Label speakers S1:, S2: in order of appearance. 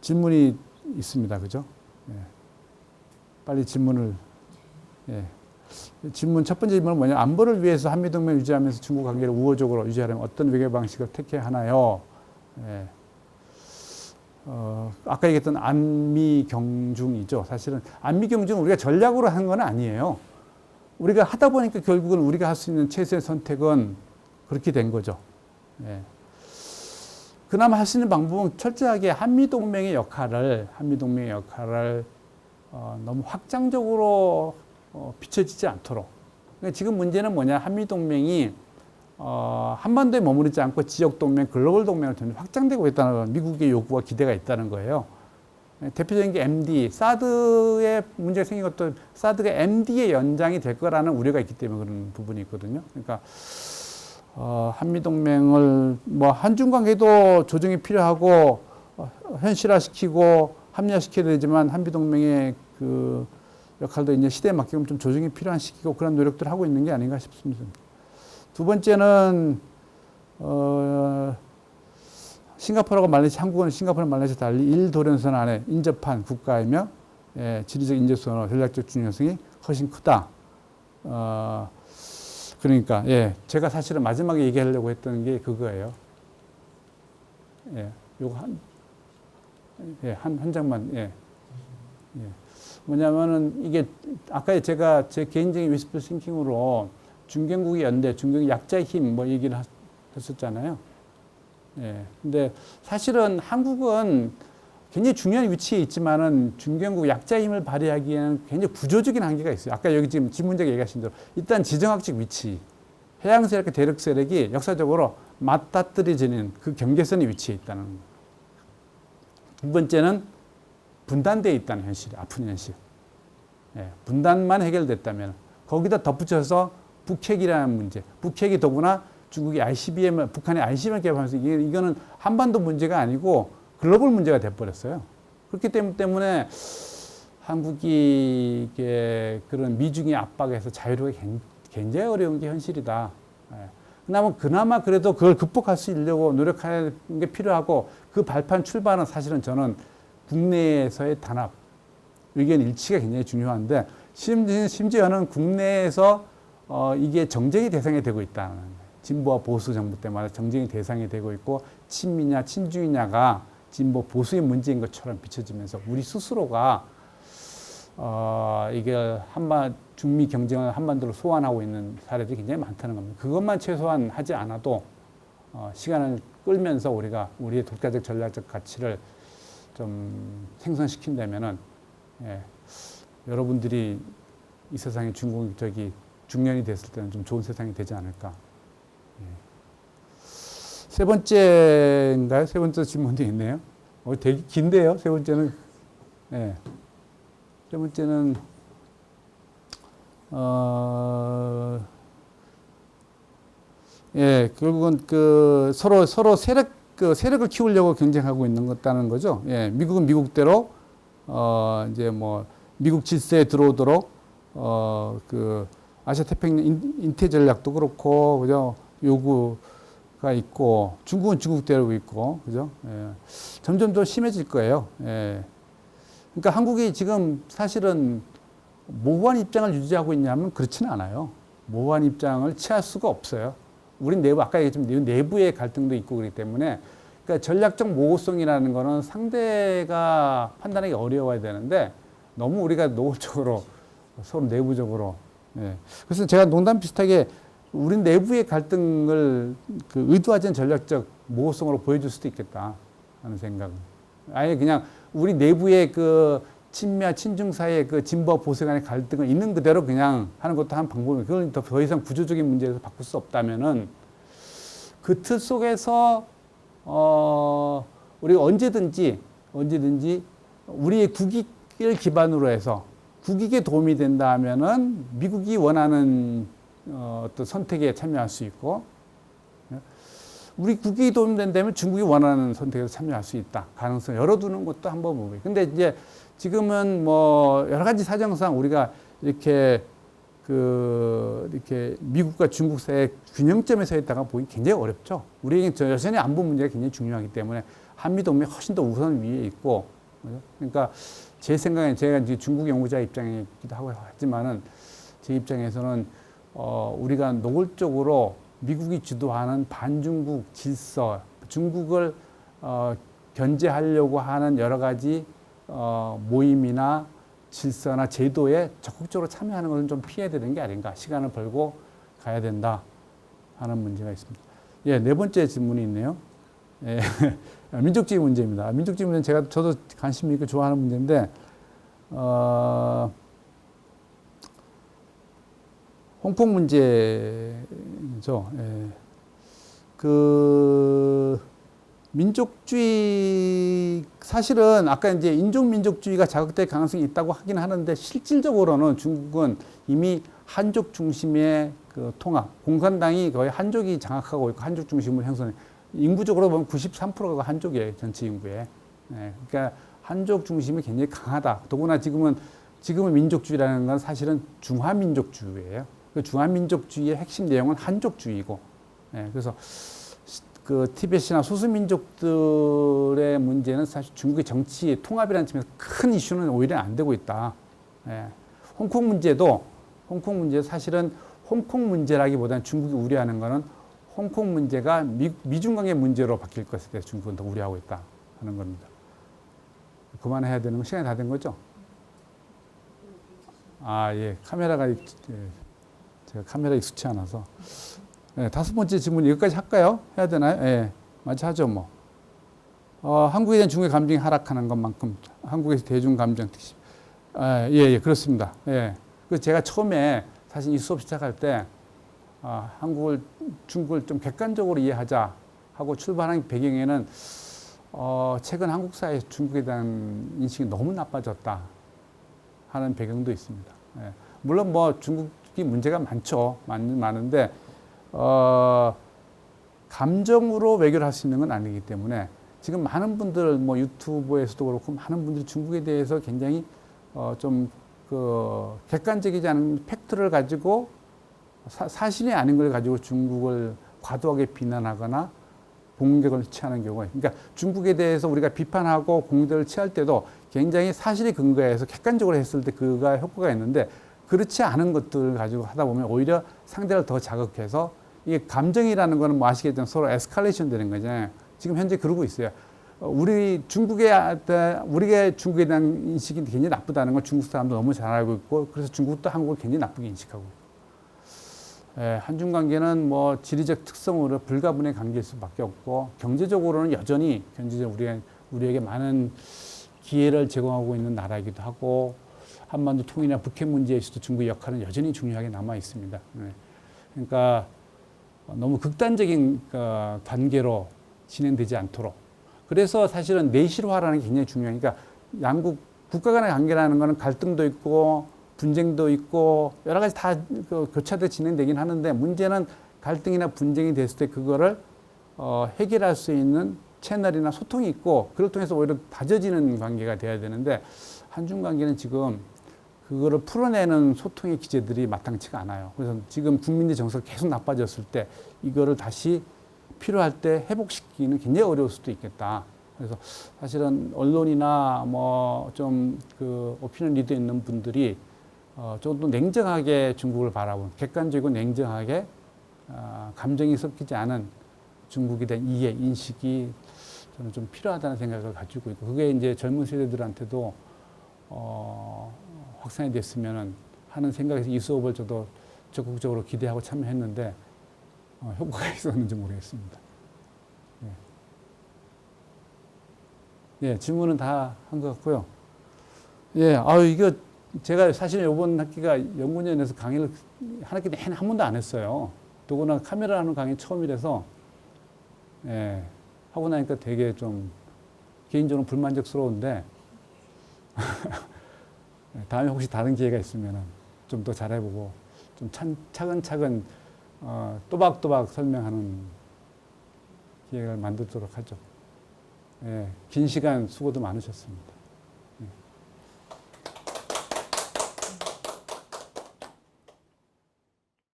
S1: 질문이 있습니다. 그죠? 예. 빨리 질문을. 예. 첫 번째 질문은 뭐냐? 안보를 위해서 한미동맹 유지하면서 중국 관계를 우호적으로 유지하려면 어떤 외교 방식을 택해야 하나요? 예. 아까 얘기했던 안미경중이죠. 사실은 안미경중은 우리가 전략으로 한 건 아니에요. 우리가 하다 보니까 결국은 우리가 할 수 있는 최선의 선택은 그렇게 된 거죠. 예. 그나마 할 수 있는 방법은 철저하게 한미동맹의 역할을 너무 확장적으로 비춰지지 않도록. 그러니까 지금 문제는 뭐냐? 한미동맹이 한반도에 머무르지 않고 지역동맹, 글로벌 동맹을 점점 확장되고 있다는 미국의 요구와 기대가 있다는 거예요. 대표적인 게 MD, 사드에 문제가 생긴 것도 사드가 MD의 연장이 될 거라는 우려가 있기 때문에 그런 부분이 있거든요. 그러니까 한미동맹을 뭐 한중 관계도 조정이 필요하고 현실화시키고 합리화시켜야 되지만 한미동맹의 그 역할도 이제 시대에 맞게끔 좀 조정이 필요한 시기고 그런 노력들을 하고 있는 게 아닌가 싶습니다. 두 번째는 싱가포르하고 말레이시아, 한국은 싱가포르, 말레이시아 달리 일도련선 안에 인접한 국가이며 지리적 인접선호, 전략적 중요성이 훨씬 크다. 그러니까 제가 사실은 마지막에 얘기하려고 했던 게 그거예요. 요거 한 장만. 뭐냐면은 이게 아까 제가 제 개인적인 위스플 싱킹으로 중견국의 연대, 중견국 약자의 힘 뭐 얘기를 했었잖아요. 근데 사실은 한국은 굉장히 중요한 위치에 있지만은 중견국 약자의 힘을 발휘하기에는 굉장히 구조적인 한계가 있어요. 아까 여기 지금 지문자가 얘기하신 대로 일단 지정학적 위치, 해양 세력과 대륙 세력이 역사적으로 맞닥뜨려지는 그 경계선의 위치에 있다는 거예요. 두 번째는 분단되어 있다는 현실이 아픈 현실. 분단만 해결됐다면 거기다 덧붙여서 북핵이라는 문제, 북핵이 더구나 중국이 ICBM, 북한의 ICBM을 개발하면서 이거는 한반도 문제가 아니고 글로벌 문제가 돼버렸어요. 그렇기 때문에 한국이 그런 미중의 압박에서 자유롭게 굉장히 어려운 게 현실이다. 그나마 그래도 그걸 극복할 수 있려고 노력하는 게 필요하고 그 발판 출발은 사실은 저는 국내에서의 단합, 의견 일치가 굉장히 중요한데 심지어는 국내에서 이게 정쟁의 대상이 되고 있다는 거예요. 진보와 보수 정부 때마다 정쟁의 대상이 되고 있고 친미냐 친중이냐가 진보 보수의 문제인 것처럼 비춰지면서 우리 스스로가 이게 중미 경쟁을 한반도로 소환하고 있는 사례들이 굉장히 많다는 겁니다. 그것만 최소한 하지 않아도 시간을 끌면서 우리가 우리의 독자적 전략적 가치를 좀 생성시킨다면은 여러분들이 이 세상에 중년이 됐을 때는 좀 좋은 세상이 되지 않을까. 세 번째인가요? 세 번째 질문도 있네요. 되게 긴데요. 세 번째는 세 번째는 결국은 서로 세력을 키우려고 경쟁하고 있는 것다는 거죠. 미국은 미국대로 이제 뭐 미국 질서에 들어오도록 아시아 태평양 인태 전략도 그렇고 그죠? 요구가 있고 중국은 중국대로 있고 그죠? 점점 더 심해질 거예요. 그러니까 한국이 지금 사실은 모호한 입장을 유지하고 있냐면 그렇지는 않아요. 모호한 입장을 취할 수가 없어요. 우린 아까 얘기했지만 내부의 갈등도 있고 그렇기 때문에 그러니까 전략적 모호성이라는 거는 상대가 판단하기 어려워야 되는데 너무 우리가 노골적으로 서로 내부적으로 그래서 제가 농담 비슷하게 우린 내부의 갈등을 의도하지 않은 전략적 모호성으로 보여줄 수도 있겠다 하는 생각은 아예 그냥 우리 내부의 친미와 친중 사이의 진보와 보수 간의 갈등을 있는 그대로 그냥 하는 것도 한 방법이에요. 그걸 더 이상 구조적인 문제에서 바꿀 수 없다면은 그 틀 속에서 우리가 언제든지 우리의 국익을 기반으로 해서 국익에 도움이 된다 하면은 미국이 원하는 어떤 선택에 참여할 수 있고 우리 국익이 도움이 된다면 중국이 원하는 선택에 참여할 수 있다. 가능성 열어두는 것도 한 방법이에요. 근데 이제 지금은 뭐 여러 가지 사정상 우리가 이렇게 미국과 중국 사이의 균형점에 서 있다가 보기 굉장히 어렵죠. 우리에게 여전히 안보 문제가 굉장히 중요하기 때문에 한미동맹이 훨씬 더 우선 위에 있고 그죠? 그러니까 제 생각에 제가 이제 중국 연구자 입장이기도 하고 하지만은 제 입장에서는 우리가 노골적으로 미국이 주도하는 반중국 질서, 중국을 견제하려고 하는 여러 가지 모임이나 질서나 제도에 적극적으로 참여하는 것은 좀 피해야 되는 게 아닌가. 시간을 벌고 가야 된다 하는 문제가 있습니다. 예, 네 번째 질문이 있네요. 예, 민족주의 문제입니다. 민족주의 문제는 저도 관심 있고 좋아하는 문제인데, 홍콩 문제죠. 예. 민족주의, 사실은 아까 이제 인종민족주의가 자극될 가능성이 있다고 하긴 하는데, 실질적으로는 중국은 이미 한족 중심의 그 통합, 공산당이 거의 한족이 장악하고 있고 한족 중심으로 형성해. 인구적으로 보면 93%가 한족이에요, 전체 인구에. 네, 그러니까 한족 중심이 굉장히 강하다. 더구나 지금은 민족주의라는 건 사실은 중화민족주의예요. 그 중화민족주의의 핵심 내용은 한족주의고, 네, 그래서 그 티베트나 소수민족들의 문제는 사실 중국의 정치 통합이라는 측면에서 큰 이슈는 오히려 안 되고 있다. 예. 홍콩 문제도 사실은 홍콩 문제라기보다는 중국이 우려하는 거는 홍콩 문제가 미중 관계 문제로 바뀔 것에 대해서 중국은 더 우려하고 있다 하는 겁니다. 그만해야 되는 거 시간이 다 된 거죠? 아, 예. 카메라가 제가 카메라 익숙치 않아서. 네, 다섯 번째 질문 여기까지 할까요? 해야 되나요? 예, 마치 하죠, 뭐. 한국에 대한 중국의 감정이 하락하는 것만큼 한국에서 대중 감정 특심. 예, 그렇습니다. 예. 그 제가 처음에 사실 이 수업 시작할 때 중국을 좀 객관적으로 이해하자 하고 출발한 배경에는 최근 한국 사회에서 중국에 대한 인식이 너무 나빠졌다 하는 배경도 있습니다. 예. 물론 뭐 중국이 문제가 많죠. 많은데 감정으로 외교를 할 수 있는 건 아니기 때문에 지금 많은 분들 뭐 유튜브에서도 그렇고 많은 분들이 중국에 대해서 굉장히 좀 객관적이지 않은 팩트를 가지고 사실이 아닌 걸 가지고 중국을 과도하게 비난하거나 공격을 취하는 경우가 있습니다. 그러니까 중국에 대해서 우리가 비판하고 공격을 취할 때도 굉장히 사실에 근거해서 객관적으로 했을 때 그가 효과가 있는데 그렇지 않은 것들을 가지고 하다 보면 오히려 상대를 더 자극해서 이게 감정이라는 거는 뭐 아시겠지만 서로 에스컬레이션 되는 거잖아요. 지금 현재 그러고 있어요. 우리가 중국에 대한 인식이 굉장히 나쁘다는 걸 중국 사람도 너무 잘 알고 있고 그래서 중국도 한국을 굉장히 나쁘게 인식하고 있고. 한중 관계는 뭐 지리적 특성으로 불가분의 관계일 수밖에 없고 경제적으로는 여전히 우리에게 많은 기회를 제공하고 있는 나라이기도 하고 한반도 통일이나 북핵 문제에서도 중국의 역할은 여전히 중요하게 남아 있습니다. 그러니까 너무 극단적인 관계로 진행되지 않도록. 그래서 사실은 내실화라는 게 굉장히 중요하니까 양국 국가 간의 관계라는 거는 갈등도 있고 분쟁도 있고 여러 가지 다 교차돼 진행되긴 하는데 문제는 갈등이나 분쟁이 됐을 때 그거를 해결할 수 있는 채널이나 소통이 있고 그걸 통해서 오히려 다져지는 관계가 돼야 되는데 한중 관계는 지금 그거를 풀어내는 소통의 기제들이 마땅치가 않아요. 그래서 지금 국민의 정서가 계속 나빠졌을 때 이거를 다시 필요할 때 회복시키기는 굉장히 어려울 수도 있겠다. 그래서 사실은 언론이나 뭐 좀 오피니언 리더 있는 분들이 조금 더 냉정하게 중국을 바라보는 객관적이고 냉정하게 감정이 섞이지 않은 중국에 대한 이해, 인식이 저는 좀 필요하다는 생각을 가지고 있고 그게 이제 젊은 세대들한테도 확산이 됐으면 하는 생각에서 이 수업을 저도 적극적으로 기대하고 참여했는데 효과가 있었는지 모르겠습니다. 예, 질문은 다 한 것 같고요. 예, 이거 제가 사실 이번 학기가 연구년에서 강의를 한 학기 내내 한 번도 안 했어요. 더구나 카메라 하는 강의 처음이라서 예, 하고 나니까 되게 좀 개인적으로 불만족스러운데 다음에 혹시 다른 기회가 있으면 좀 더 잘해보고 좀 차근차근 또박또박 설명하는 기회를 만들도록 하죠. 예, 긴 시간 수고도 많으셨습니다.